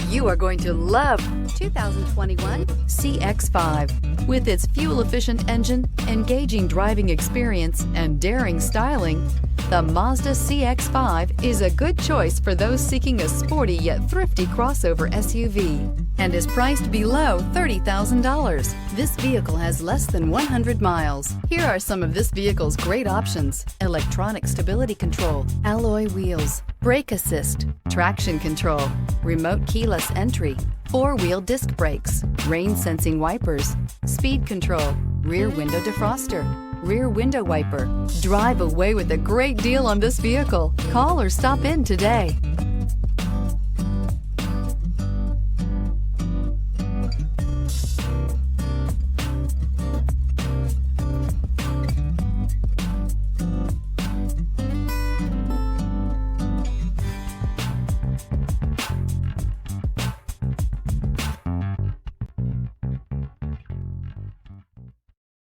You are going to love 2021 CX-5. With its fuel-efficient engine, engaging driving experience, and daring styling, the Mazda CX-5 is a good choice for those seeking a sporty yet thrifty crossover SUV and is priced below $30,000. This vehicle has less than 100 miles. Here are some of this vehicle's great options: electronic stability control, alloy wheels, brake assist, traction control, remote keyless entry, four-wheel disc brakes, rain sensing wipers, speed control, rear window defroster, rear window wiper. Drive away with a great deal on this vehicle. Call or stop in today.